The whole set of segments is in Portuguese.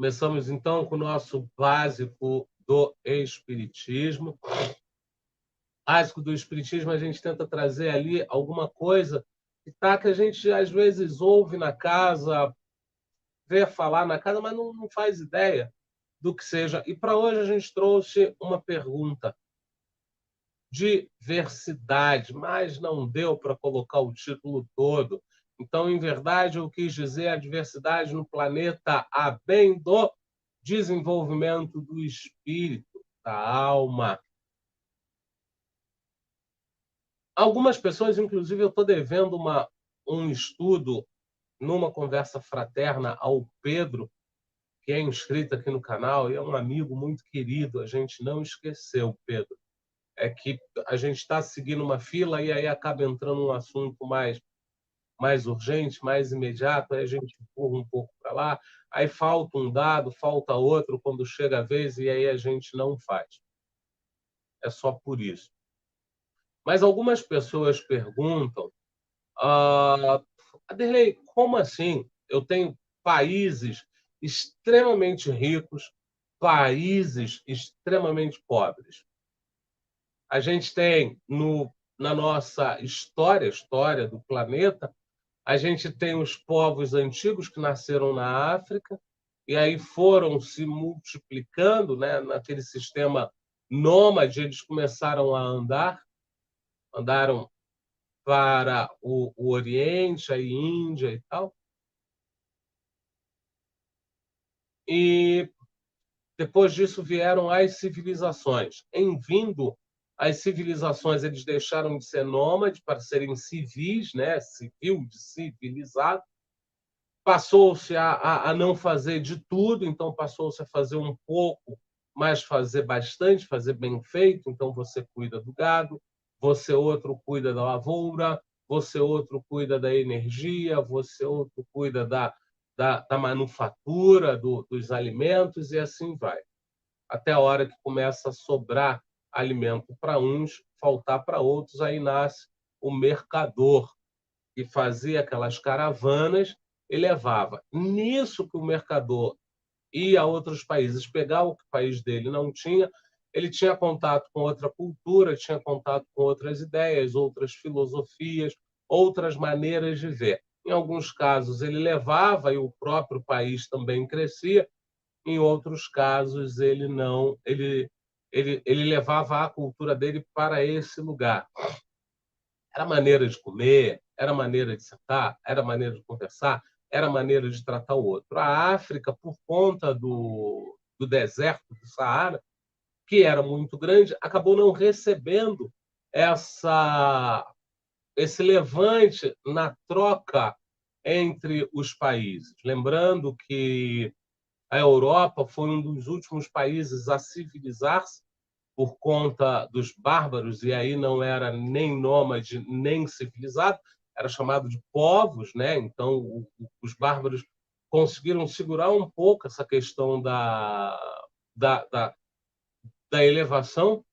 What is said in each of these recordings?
Começamos, então, com o nosso básico do Espiritismo. Básico do Espiritismo, a gente tenta trazer ali alguma coisa que a gente, às vezes, ouve na casa, vê falar na casa, mas não faz ideia do que seja. E para hoje a gente trouxe uma pergunta: diversidade, mas não deu para colocar o título todo. Então, em verdade, eu quis dizer a diversidade no planeta a bem do desenvolvimento do espírito, da alma. Algumas pessoas, inclusive, eu estou devendo um estudo numa conversa fraterna ao Pedro, que é inscrito aqui no canal e é um amigo muito querido. A gente não esqueceu, Pedro. É que a gente está seguindo uma fila e aí acaba entrando um assunto mais urgente, mais imediato, aí a gente empurra um pouco para lá, aí falta um dado, falta outro quando chega a vez e aí a gente não faz. É só por isso. Mas algumas pessoas perguntam, Aderlei, como assim? Eu tenho países extremamente ricos, países extremamente pobres. A gente tem na nossa história do planeta, a gente tem os povos antigos que nasceram na África e aí foram se multiplicando, né, naquele sistema nômade, eles começaram a andaram para o Oriente, a Índia e tal. E depois disso vieram as civilizações. Em vindo as civilizações, eles deixaram de ser nômades para serem civis, né? Civil de civilizado. Passou-se a não fazer de tudo, então passou-se a fazer um pouco, mas fazer bastante, fazer bem feito. Então você cuida do gado, você outro cuida da lavoura, você outro cuida da energia, você outro cuida da manufatura, dos alimentos, e assim vai. Até a hora que começa a sobrar alimento para uns, faltar para outros, aí nasce o mercador, que fazia aquelas caravanas e levava. Nisso que o mercador ia a outros países pegar o que o país dele não tinha, ele tinha contato com outra cultura, tinha contato com outras ideias, outras filosofias, outras maneiras de ver. Em alguns casos ele levava e o próprio país também crescia, em outros casos ele não, ele levava a cultura dele para esse lugar. Era maneira de comer, era maneira de sentar, era maneira de conversar, era maneira de tratar o outro. A África, por conta do deserto do Saara, que era muito grande, acabou não recebendo esse levante na troca entre os países. Lembrando que a Europa foi um dos últimos países a civilizar-se por conta dos bárbaros, e aí não era nem nômade, nem civilizado, era chamado de povos, né? Então, os bárbaros conseguiram segurar um pouco essa questão da, da, da elevação,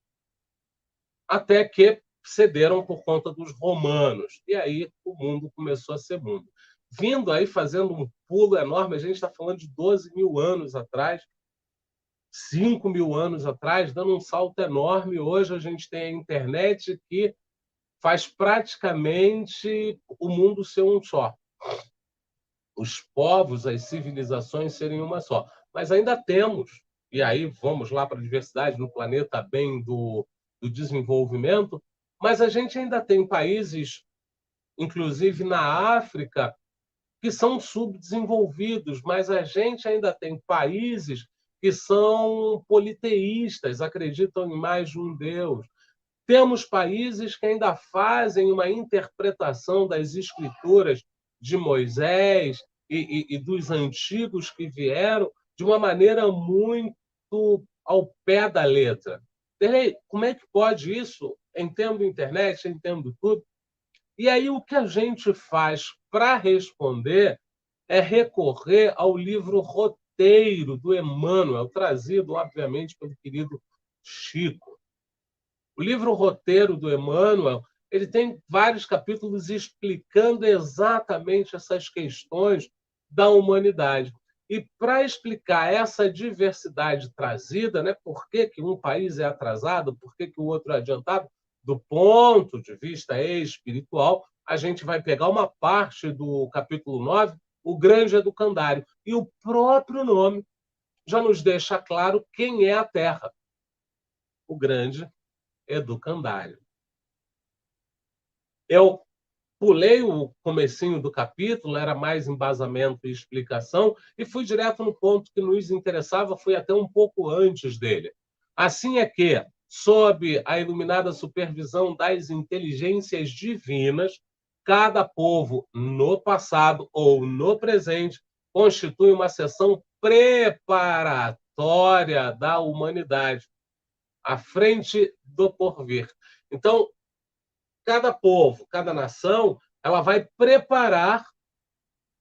até que cederam por conta dos romanos. E aí o mundo começou a ser mundo. Vindo aí, fazendo um pulo enorme, a gente está falando de 12 mil anos atrás, 5 mil anos atrás, dando um salto enorme. Hoje a gente tem a internet que faz praticamente o mundo ser um só. Os povos, as civilizações serem uma só. Mas ainda temos, e aí vamos lá para a diversidade no planeta bem do desenvolvimento, mas a gente ainda tem países, inclusive na África, que são subdesenvolvidos, mas a gente ainda tem países que são politeístas, acreditam em mais de um Deus. Temos países que ainda fazem uma interpretação das escrituras de Moisés e dos antigos que vieram de uma maneira muito ao pé da letra. Como é que pode isso? Entendo internet, entendo tudo. E aí o que a gente faz para responder é recorrer ao livro Roteiro, do Emmanuel, trazido, obviamente, pelo querido Chico. O livro Roteiro, do Emmanuel, ele tem vários capítulos explicando exatamente essas questões da humanidade. E para explicar essa diversidade trazida, né, por que que um país é atrasado, por que que o outro é adiantado, do ponto de vista espiritual, a gente vai pegar uma parte do capítulo 9, o grande educandário. E o próprio nome já nos deixa claro quem é a Terra, o grande educandário. Eu pulei o comecinho do capítulo, era mais embasamento e explicação, e fui direto no ponto que nos interessava, fui até um pouco antes dele. Assim é que, sob a iluminada supervisão das inteligências divinas, cada povo, no passado ou no presente, constitui uma seção preparatória da humanidade, à frente do porvir. Então, cada povo, cada nação, ela vai preparar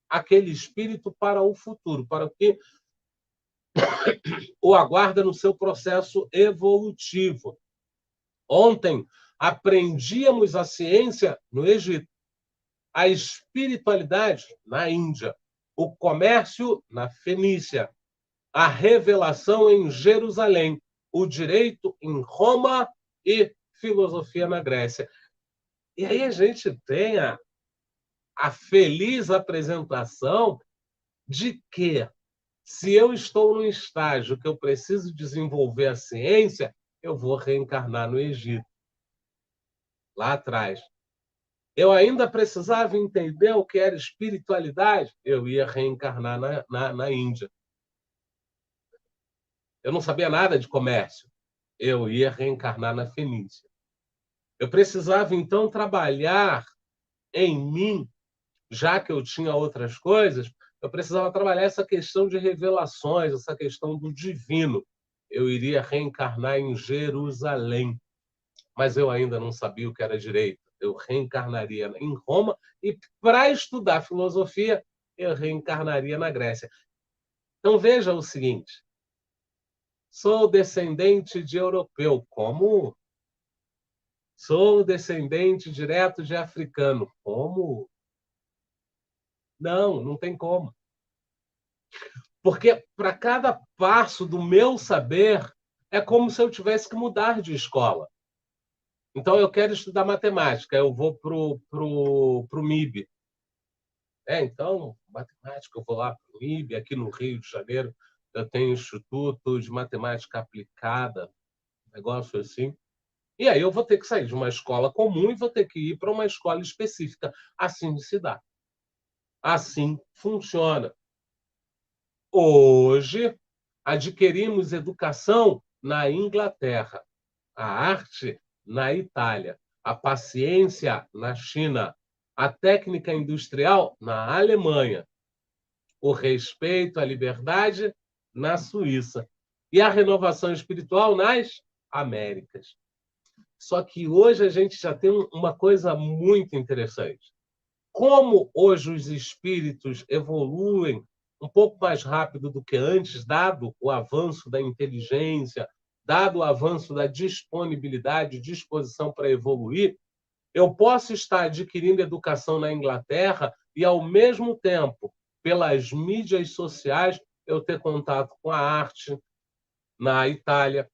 aquele espírito para o futuro, para o que o aguarda no seu processo evolutivo. Ontem aprendíamos a ciência no Egito, a espiritualidade na Índia, o comércio na Fenícia, a revelação em Jerusalém, o direito em Roma e filosofia na Grécia. E aí a gente tem a feliz apresentação de que, se eu estou num estágio que eu preciso desenvolver a ciência, eu vou reencarnar no Egito, lá atrás. Eu ainda precisava entender o que era espiritualidade, eu ia reencarnar na Índia. Eu não sabia nada de comércio, eu ia reencarnar na Fenícia. Eu precisava, então, trabalhar em mim, já que eu tinha outras coisas, eu precisava trabalhar essa questão de revelações, essa questão do divino. Eu iria reencarnar em Jerusalém, mas eu ainda não sabia o que era direito. Eu reencarnaria em Roma e, para estudar filosofia, eu reencarnaria na Grécia. Então, veja o seguinte: sou descendente de europeu. Como? Sou descendente direto de africano. Como? Não, não tem como. Porque para cada passo do meu saber, é como se eu tivesse que mudar de escola. Então, eu quero estudar matemática, eu vou para o MIB. Então, matemática, eu vou lá para o MIB, aqui no Rio de Janeiro, eu tenho Instituto de Matemática Aplicada, um negócio assim. E aí eu vou ter que sair de uma escola comum e vou ter que ir para uma escola específica. Assim se dá. Assim funciona. Hoje, adquirimos educação na Inglaterra, a arte na Itália, a paciência na China, a técnica industrial na Alemanha, o respeito à liberdade na Suíça e a renovação espiritual nas Américas. Só que hoje a gente já tem uma coisa muito interessante. Como hoje os espíritos evoluem um pouco mais rápido do que antes, dado o avanço da inteligência, dado o avanço da disponibilidade, disposição para evoluir, eu posso estar adquirindo educação na Inglaterra e, ao mesmo tempo, pelas mídias sociais, eu ter contato com a arte na Itália,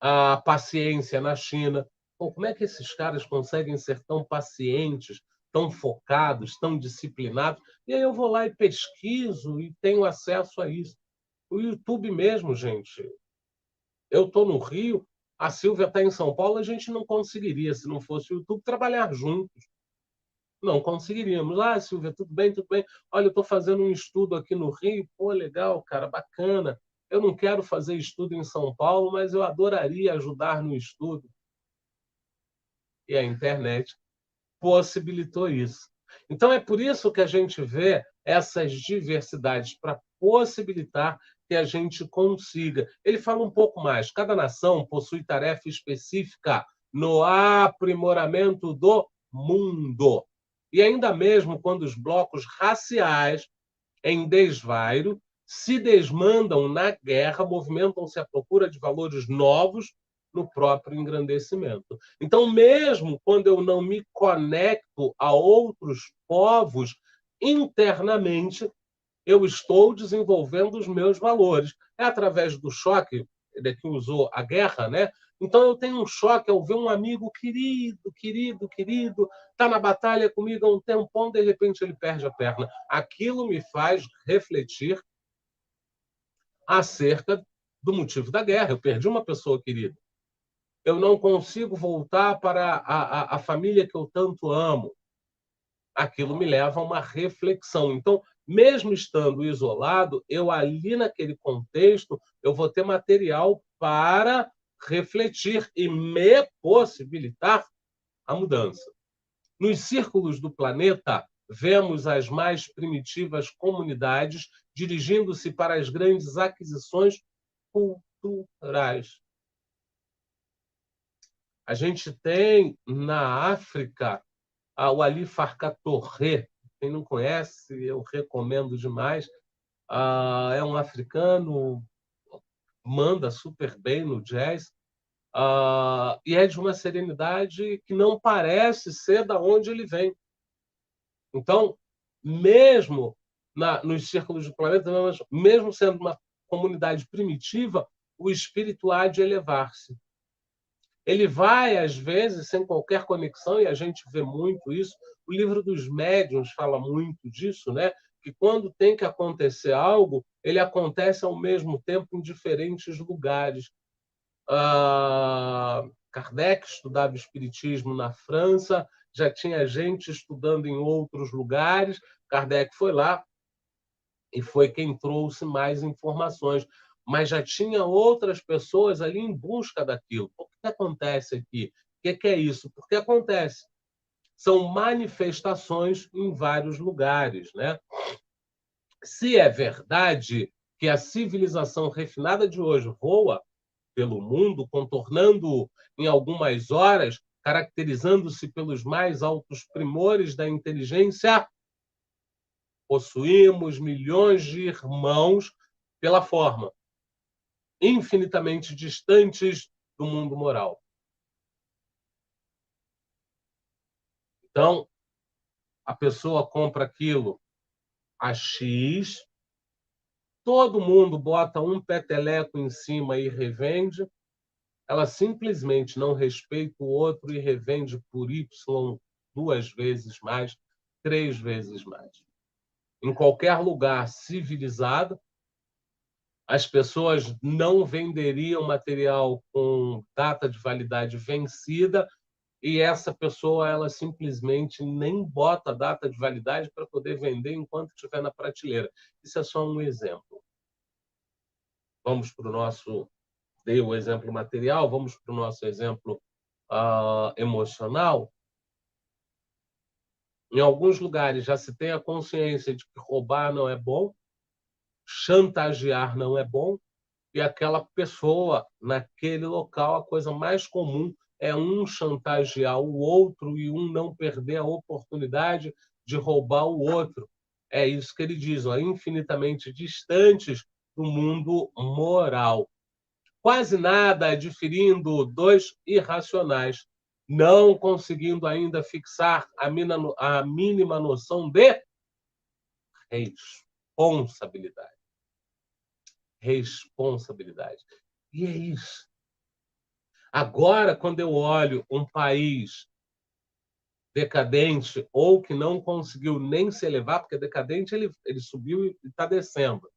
a paciência na China. Pô, como é que esses caras conseguem ser tão pacientes, tão focados, tão disciplinados? E aí eu vou lá e pesquiso e tenho acesso a isso. O YouTube mesmo, gente. Eu estou no Rio, a Silvia está em São Paulo, a gente não conseguiria, se não fosse o YouTube, trabalhar juntos. Não conseguiríamos. Ah, Silvia, tudo bem, tudo bem. Olha, eu estou fazendo um estudo aqui no Rio. Pô, legal, cara, bacana. Eu não quero fazer estudo em São Paulo, mas eu adoraria ajudar no estudo. E a internet possibilitou isso. Então, é por isso que a gente vê essas diversidades, para possibilitar que a gente consiga. Ele fala um pouco mais. Cada nação possui tarefa específica no aprimoramento do mundo. E ainda mesmo quando os blocos raciais, em desvairo, se desmandam na guerra, movimentam-se à procura de valores novos no próprio engrandecimento. Então, mesmo quando eu não me conecto a outros povos internamente, eu estou desenvolvendo os meus valores. É através do choque, ele aqui usou a guerra, né? Então eu tenho um choque ao ver um amigo querido, está na batalha comigo há um tempão, de repente ele perde a perna. Aquilo me faz refletir acerca do motivo da guerra. Eu perdi uma pessoa querida. Eu não consigo voltar para a família que eu tanto amo. Aquilo me leva a uma reflexão. Então, mesmo estando isolado, eu ali naquele contexto, eu vou ter material para refletir e me possibilitar a mudança. Nos círculos do planeta, vemos as mais primitivas comunidades dirigindo-se para as grandes aquisições culturais. A gente tem na África o Ali Farka Touré. Quem não conhece, eu recomendo demais. É um africano, manda super bem no jazz, e é de uma serenidade que não parece ser da onde ele vem. Então, mesmo nos círculos do planeta, mesmo sendo uma comunidade primitiva, o espírito há de elevar-se. Ele vai, às vezes, sem qualquer conexão, e a gente vê muito isso. O livro dos médiuns fala muito disso, né? Que quando tem que acontecer algo, ele acontece ao mesmo tempo em diferentes lugares. Kardec estudava espiritismo na França, já tinha gente estudando em outros lugares. Kardec foi lá e foi quem trouxe mais informações. Mas já tinha outras pessoas ali em busca daquilo. O que acontece aqui? O que é isso? Porque acontece. São manifestações em vários lugares, né? Se é verdade que a civilização refinada de hoje voa pelo mundo, contornando-o em algumas horas, caracterizando-se pelos mais altos primores da inteligência, possuímos milhões de irmãos pela forma, infinitamente distantes do mundo moral. Então, a pessoa compra aquilo a X, todo mundo bota um peteleco em cima e revende, ela simplesmente não respeita o outro e revende por Y 2 vezes mais, 3 vezes mais. Em qualquer lugar civilizado, as pessoas não venderiam material com data de validade vencida e essa pessoa ela simplesmente nem bota a data de validade para poder vender enquanto estiver na prateleira. Isso é só um exemplo. Vamos para o nosso... Dei o exemplo material, vamos para o nosso exemplo emocional. Em alguns lugares já se tem a consciência de que roubar não é bom, chantagear não é bom, e aquela pessoa, naquele local, a coisa mais comum é um chantagear o outro e um não perder a oportunidade de roubar o outro. É isso que ele diz, ó, infinitamente distantes do mundo moral. Quase nada diferindo dos irracionais, não conseguindo ainda fixar a mínima noção de responsabilidade. Responsabilidade. E é isso. Agora, quando eu olho um país decadente ou que não conseguiu nem se elevar, porque decadente ele subiu e está descendo.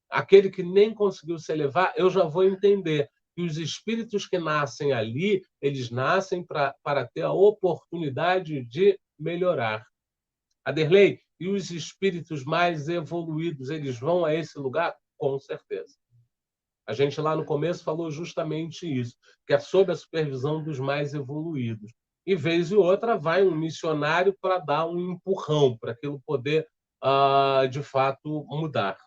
Aquele que nem conseguiu se elevar, eu já vou entender que os espíritos que nascem ali, eles nascem para ter a oportunidade de melhorar. Aderley, e os espíritos mais evoluídos, eles vão a esse lugar? Com certeza. A gente lá no começo falou justamente isso, que é sob a supervisão dos mais evoluídos. E vez e outra vai um missionário para dar um empurrão, para aquilo poder, de fato, mudar.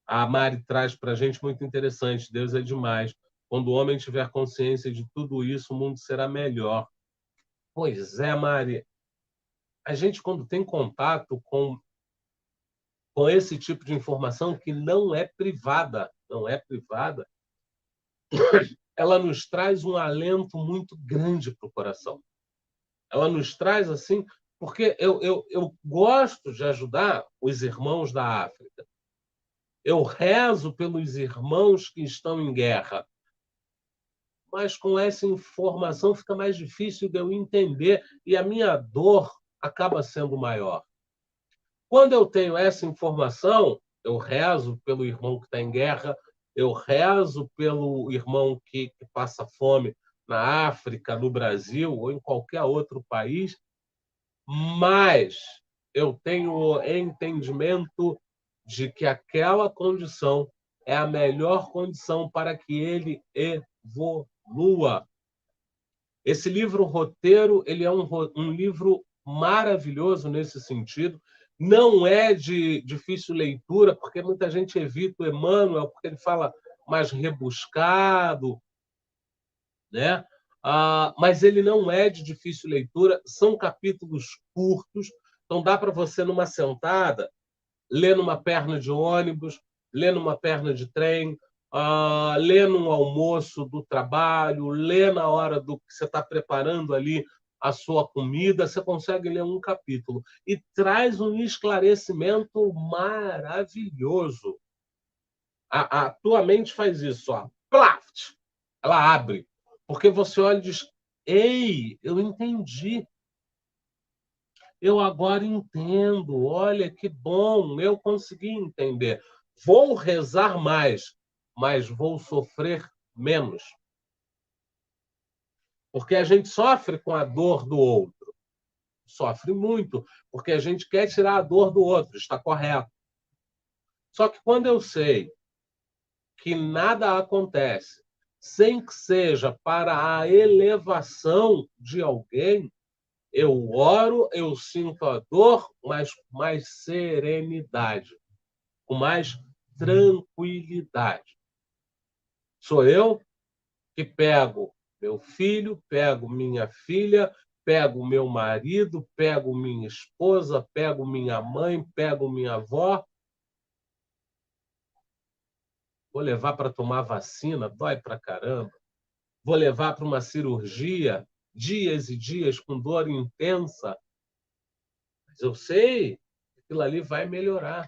A Mari traz para a gente muito interessante, Deus é demais. Quando o homem tiver consciência de tudo isso, o mundo será melhor. Pois é, Mari. A gente, quando tem contato com esse tipo de informação que não é privada, ela nos traz um alento muito grande para o coração. Ela nos traz assim porque eu gosto de ajudar os irmãos da África. Eu rezo pelos irmãos que estão em guerra. Mas com essa informação fica mais difícil de eu entender e a minha dor acaba sendo maior. Quando eu tenho essa informação, eu rezo pelo irmão que está em guerra, eu rezo pelo irmão que passa fome na África, no Brasil ou em qualquer outro país, mas eu tenho entendimento de que aquela condição é a melhor condição para que ele evolua. Esse livro roteiro, ele é um livro maravilhoso nesse sentido. Não é de difícil leitura, porque muita gente evita o Emmanuel, porque ele fala mais rebuscado, né? Mas ele não é de difícil leitura, são capítulos curtos, então dá para você, numa sentada, ler numa perna de ônibus, ler numa perna de trem, ler no almoço do trabalho, ler na hora do que você está preparando ali a sua comida, você consegue ler um capítulo. E traz um esclarecimento maravilhoso. A tua mente faz isso, ó. Plaft! Ela abre. Porque você olha e diz: ei, eu entendi. Eu agora entendo. Olha que bom, eu consegui entender. Vou rezar mais, mas vou sofrer menos. Porque a gente sofre com a dor do outro. Sofre muito, porque a gente quer tirar a dor do outro, está correto. Só que quando eu sei que nada acontece sem que seja para a elevação de alguém, eu oro, eu sinto a dor, mas com mais serenidade, com mais tranquilidade. Sou eu que pego meu filho, pego minha filha, pego meu marido, pego minha esposa, pego minha mãe, pego minha avó, vou levar para tomar vacina, dói pra caramba. Vou levar para uma cirurgia, dias e dias com dor intensa. Mas eu sei que aquilo ali vai melhorar.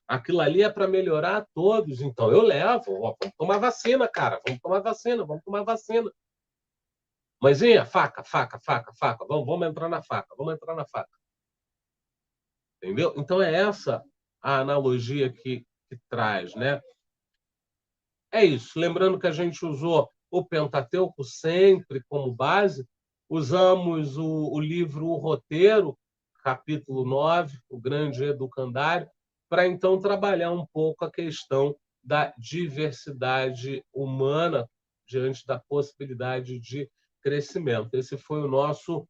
Aquilo ali é para melhorar a todos. Então eu levo. Ó, vamos tomar vacina, cara. Vamos tomar vacina, vamos tomar vacina. Mãezinha, faca, faca, faca, faca. Vamos entrar na faca, vamos entrar na faca. Entendeu? Então é essa a analogia que traz, né? É isso. Lembrando que a gente usou o Pentateuco sempre como base, usamos o livro O Roteiro, capítulo 9, o Grande Educandário, para então trabalhar um pouco a questão da diversidade humana diante da possibilidade de crescimento. Esse foi o nosso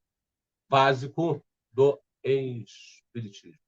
básico do Espiritismo.